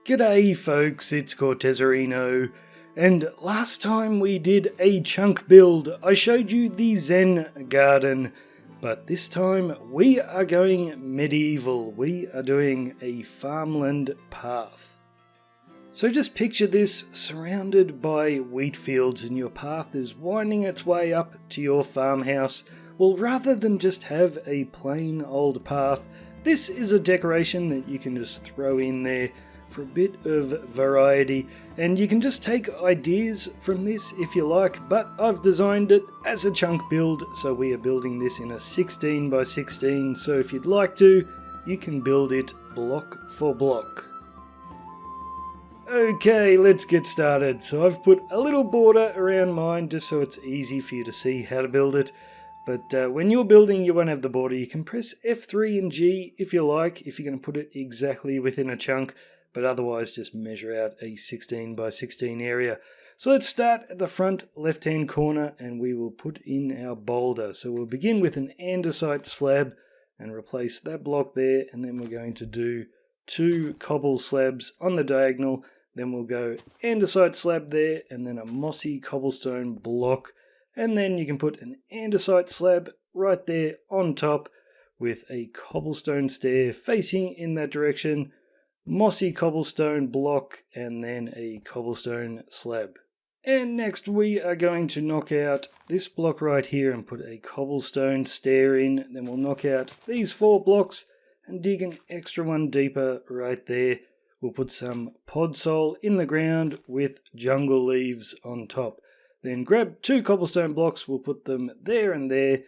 G'day folks, it's Cortezerino, and last time we did a chunk build, I showed you the Zen garden, but this time we are going medieval. We are doing a farmland path. So just picture this surrounded by wheat fields and your path is winding its way up to your farmhouse. Well, rather than just have a plain old path, this is a decoration that you can just throw in there for a bit of variety, and you can just take ideas from this if you like, but I've designed it as a chunk build, so we are building this in a 16 by 16, so if you'd like to, you can build it block for block. Okay, let's get started. So I've put a little border around mine just so it's easy for you to see how to build it. But when you're building, you won't have the border. You can press F3 and G if you like, if you're going to put it exactly within a chunk, but otherwise just measure out a 16 by 16 area. So let's start at the front left-hand corner and we will put in our boulder. So we'll begin with an andesite slab and replace that block there, and then we're going to do 2 cobble slabs on the diagonal. Then we'll go andesite slab there and then a mossy cobblestone block. And then you can put an andesite slab right there on top with a cobblestone stair facing in that direction, mossy cobblestone block, and then a cobblestone slab. And next we are going to knock out this block right here and put a cobblestone stair in. Then we'll knock out these 4 blocks and dig an extra one deeper right there. We'll put some podsole in the ground with jungle leaves on top. Then grab 2 cobblestone blocks, we'll put them there and there.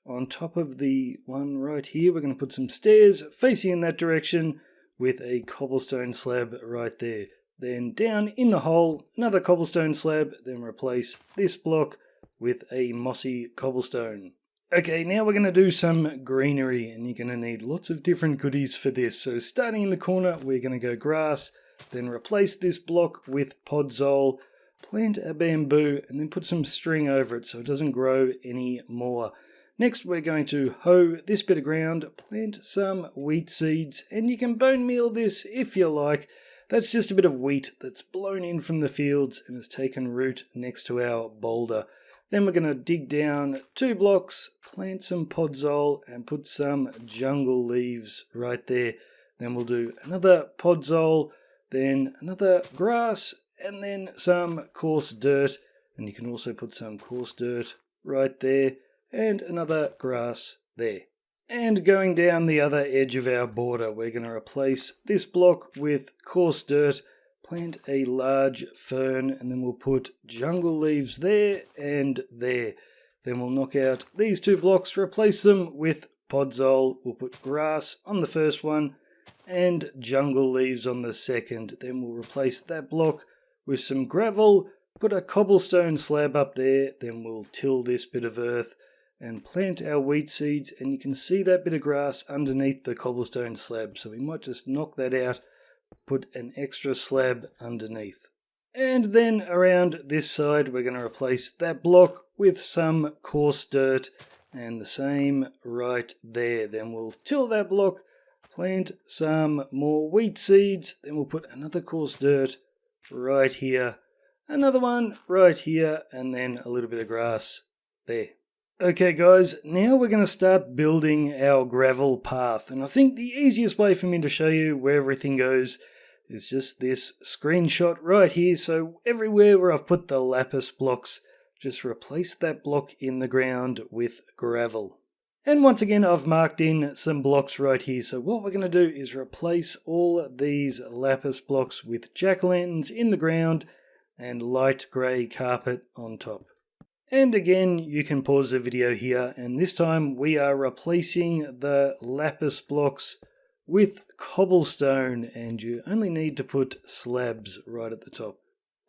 On top of the one right here, we're going to put some stairs facing in that direction with a cobblestone slab right there. Then down in the hole, another cobblestone slab, then replace this block with a mossy cobblestone. Okay, now we're going to do some greenery, and you're going to need lots of different goodies for this. So starting in the corner, we're going to go grass, then replace this block with podzol, plant a bamboo, and then put some string over it so it doesn't grow any more. Next we're going to hoe this bit of ground, plant some wheat seeds, and you can bone meal this if you like. That's just a bit of wheat that's blown in from the fields and has taken root next to our boulder. Then we're going to dig down 2 blocks, plant some podzol, and put some jungle leaves right there. Then we'll do another podzol, then another grass, and then some coarse dirt, and you can also put some coarse dirt right there, and another grass there. And going down the other edge of our border, we're going to replace this block with coarse dirt, plant a large fern, and then we'll put jungle leaves there and there. Then we'll knock out these 2 blocks, replace them with podzol, we'll put grass on the first one, and jungle leaves on the second. Then we'll replace that block with some gravel, put a cobblestone slab up there, then we'll till this bit of earth and plant our wheat seeds, and you can see that bit of grass underneath the cobblestone slab, so we might just knock that out, put an extra slab underneath. And then around this side we're going to replace that block with some coarse dirt, and the same right there. Then we'll till that block, plant some more wheat seeds, then we'll put another coarse dirt right here, another one right here, and then a little bit of grass there. Okay guys, now we're going to start building our gravel path, and I think the easiest way for me to show you where everything goes is just this screenshot right here. So everywhere where I've put the lapis blocks, just replace that block in the ground with gravel. And once again, I've marked in some blocks right here. So what we're going to do is replace all these lapis blocks with jack-o'-lanterns in the ground and light grey carpet on top. And again, you can pause the video here, and this time we are replacing the lapis blocks with cobblestone, and you only need to put slabs right at the top.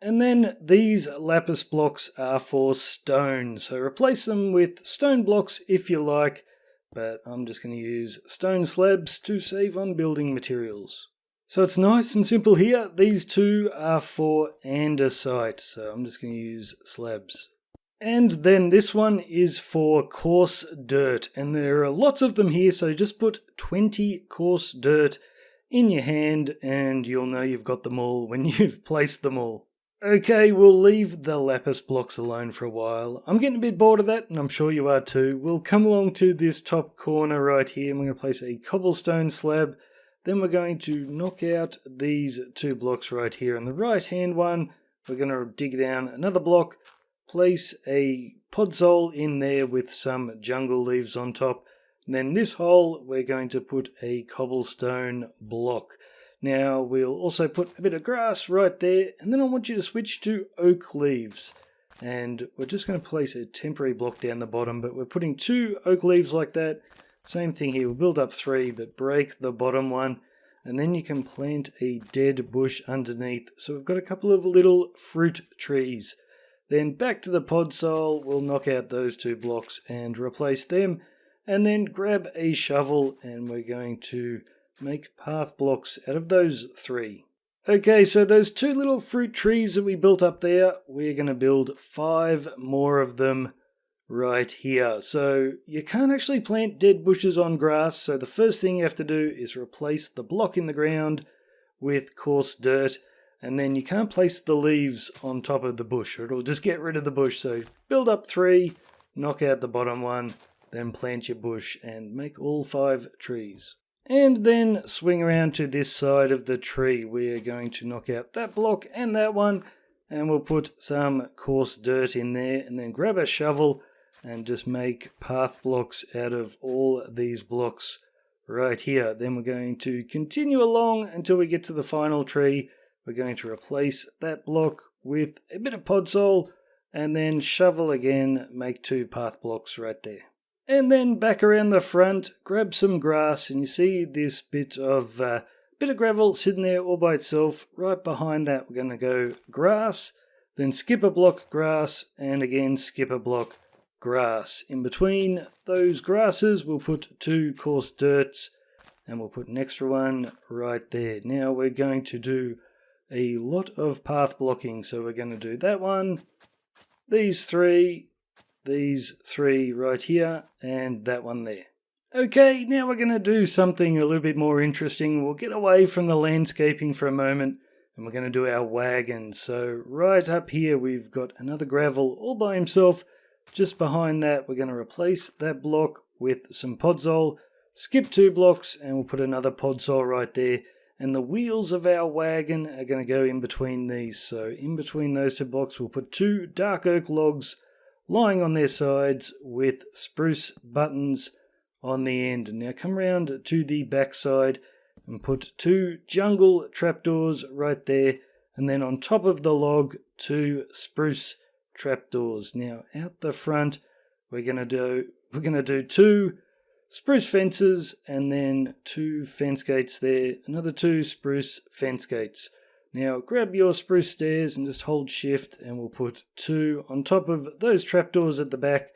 And then these lapis blocks are for stone, so replace them with stone blocks if you like, but I'm just going to use stone slabs to save on building materials. So it's nice and simple here. These 2 are for andesite, so I'm just going to use slabs. And then this one is for coarse dirt, and there are lots of them here, so just put 20 coarse dirt in your hand, and you'll know you've got them all when you've placed them all. Okay, we'll leave the lapis blocks alone for a while. I'm getting a bit bored of that, and I'm sure you are too. We'll come along to this top corner right here, and we're going to place a cobblestone slab. Then we're going to knock out these 2 blocks right here. On the right hand one, we're going to dig down another block, place a podzol in there with some jungle leaves on top. And then this hole, we're going to put a cobblestone block. Now we'll also put a bit of grass right there, and then I want you to switch to oak leaves. And we're just going to place a temporary block down the bottom, but we're putting 2 oak leaves like that. Same thing here, we'll build up 3, but break the bottom one, and then you can plant a dead bush underneath. So we've got a couple of little fruit trees. Then back to the podzol, we'll knock out those 2 blocks and replace them, and then grab a shovel, and we're going to make path blocks out of those 3. Okay, so those 2 little fruit trees that we built up there, we're going to build 5 more of them right here. So you can't actually plant dead bushes on grass, so the first thing you have to do is replace the block in the ground with coarse dirt, and then you can't place the leaves on top of the bush or it'll just get rid of the bush. So build up 3, knock out the bottom one, then plant your bush and make all 5 trees. And then swing around to this side of the tree. We're going to knock out that block and that one, and we'll put some coarse dirt in there, and then grab a shovel and just make path blocks out of all these blocks right here. Then we're going to continue along until we get to the final tree. We're going to replace that block with a bit of podzol, and then shovel again, make 2 path blocks right there. And then back around the front, grab some grass, and you see this bit of gravel sitting there all by itself. Right behind that, we're going to go grass, then skip a block grass, and again skip a block grass. In between those grasses, we'll put 2 coarse dirts, and we'll put an extra one right there. Now we're going to do a lot of path blocking, so we're going to do that one, these 3 right here, and that one there. Okay, now we're going to do something a little bit more interesting. We'll get away from the landscaping for a moment, and we're going to do our wagon. So right up here, we've got another gravel all by himself. Just behind that, we're going to replace that block with some podzol, skip 2 blocks, and we'll put another podzol right there. And the wheels of our wagon are going to go in between these. So in between those 2 blocks, we'll put 2 dark oak logs lying on their sides with spruce buttons on the end. Now come around to the back side and put 2 jungle trapdoors right there, and then on top of the log 2 spruce trapdoors. Now out the front we're going to do 2 spruce fences, and then 2 fence gates there, another 2 spruce fence gates. Now grab your spruce stairs and just hold shift, and we'll put 2 on top of those trapdoors at the back,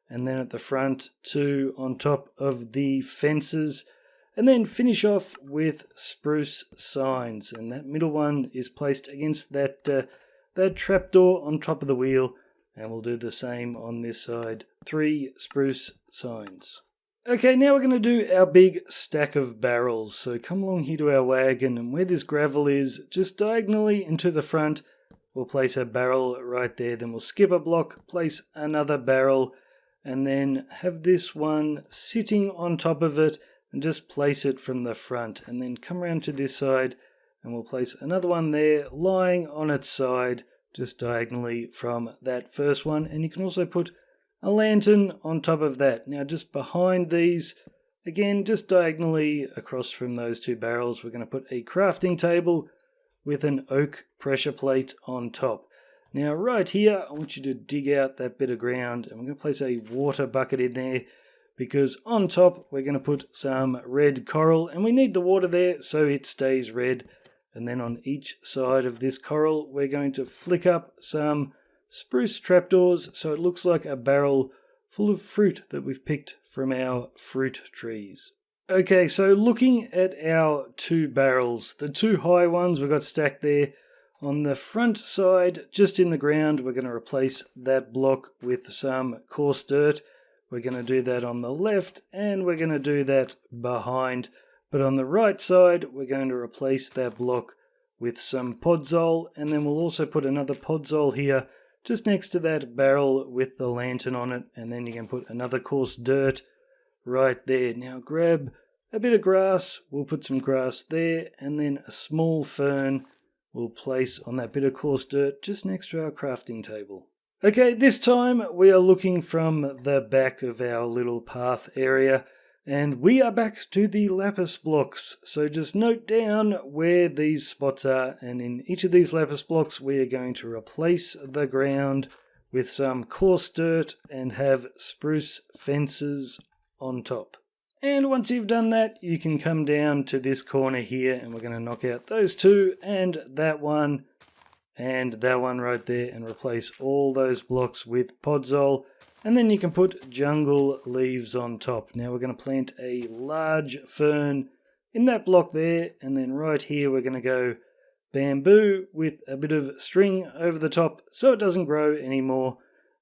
and then at the front 2 on top of the fences, and then finish off with spruce signs. And that middle one is placed against that trapdoor on top of the wheel, and we'll do the same on this side, 3 spruce signs. Okay, now we're going to do our big stack of barrels. So come along here to our wagon, and where this gravel is, just diagonally into the front, we'll place a barrel right there. Then we'll skip a block, place another barrel, and then have this one sitting on top of it, and just place it from the front. And then come around to this side, and we'll place another one there, lying on its side, just diagonally from that first one. And you can also put a lantern on top of that. Now just behind these, again just diagonally across from those 2 barrels, we're going to put a crafting table with an oak pressure plate on top. Now right here, I want you to dig out that bit of ground, and we're going to place a water bucket in there, because on top we're going to put some red coral, and we need the water there so it stays red. And then on each side of this coral, we're going to flick up some spruce trapdoors so it looks like a barrel full of fruit that we've picked from our fruit trees. Okay, so looking at our 2 barrels, the 2 high ones we've got stacked there. On the front side, just in the ground, we're going to replace that block with some coarse dirt. We're going to do that on the left, and we're going to do that behind But on the right side, we're going to replace that block with some podzol, and then we'll also put another podzol here just next to that barrel with the lantern on it, and then you can put another coarse dirt right there. Now grab a bit of grass, we'll put some grass there, and then a small fern we'll place on that bit of coarse dirt just next to our crafting table. Okay, this time we are looking from the back of our little path area, and we are back to the lapis blocks. So just note down where these spots are, and in each of these lapis blocks we are going to replace the ground with some coarse dirt and have spruce fences on top. And once you've done that, you can come down to this corner here, and we're going to knock out those two and that one right there, and replace all those blocks with podzol. And then you can put jungle leaves on top. Now we're going to plant a large fern in that block there, and then right here we're going to go bamboo with a bit of string over the top so it doesn't grow anymore.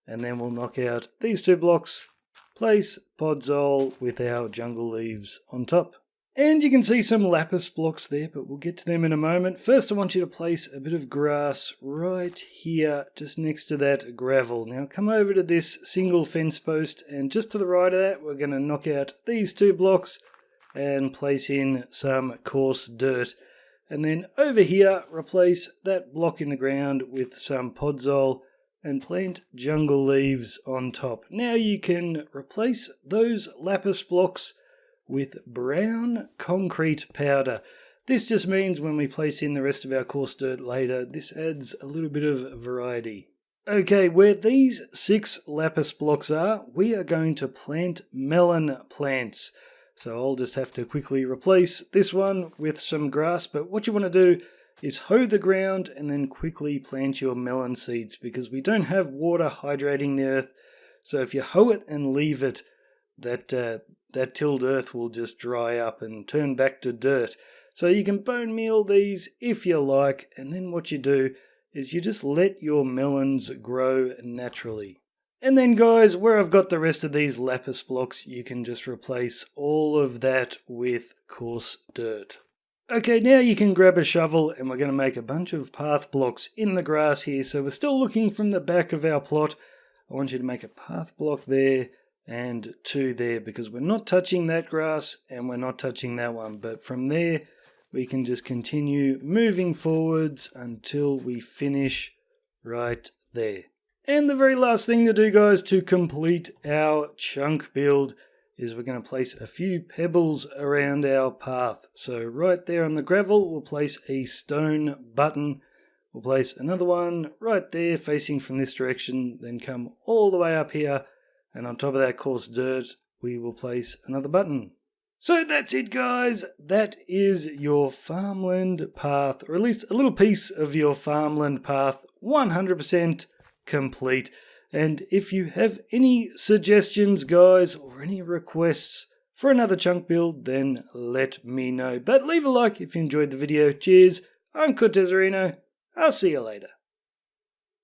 And then we'll knock out these two blocks, place podzol with our jungle leaves on top. And you can see some lapis blocks there, but we'll get to them in a moment. First I want you to place a bit of grass right here just next to that gravel. Now come over to this single fence post, and just to the right of that we're going to knock out these two blocks and place in some coarse dirt. And then over here replace that block in the ground with some podzol and plant jungle leaves on top. Now you can replace those lapis blocks with brown concrete powder. This just means when we place in the rest of our coarse dirt later, this adds a little bit of variety. Okay, where these 6 lapis blocks are, we are going to plant melon plants. So I'll just have to quickly replace this one with some grass, but what you want to do is hoe the ground and then quickly plant your melon seeds, because we don't have water hydrating the earth. So if you hoe it and leave it, that tilled earth will just dry up and turn back to dirt. So you can bone meal these if you like, and then what you do is you just let your melons grow naturally. And then guys, where I've got the rest of these lapis blocks, you can just replace all of that with coarse dirt. Okay, now you can grab a shovel, and we're going to make a bunch of path blocks in the grass here. So we're still looking from the back of our plot. I want you to make a path block there and 2 there, because we're not touching that grass and we're not touching that one. But from there we can just continue moving forwards until we finish right there. And the very last thing to do, guys, to complete our chunk build is we're going to place a few pebbles around our path. So right there on the gravel we'll place a stone button. We'll place another one right there facing from this direction, then come all the way up here, and on top of that coarse dirt we will place another button. So that's it, guys. That is your farmland path, or at least a little piece of your farmland path, 100% complete. And if you have any suggestions, guys, or any requests for another chunk build, then let me know. But leave a like if you enjoyed the video. Cheers. I'm Cortezerino. I'll see you later.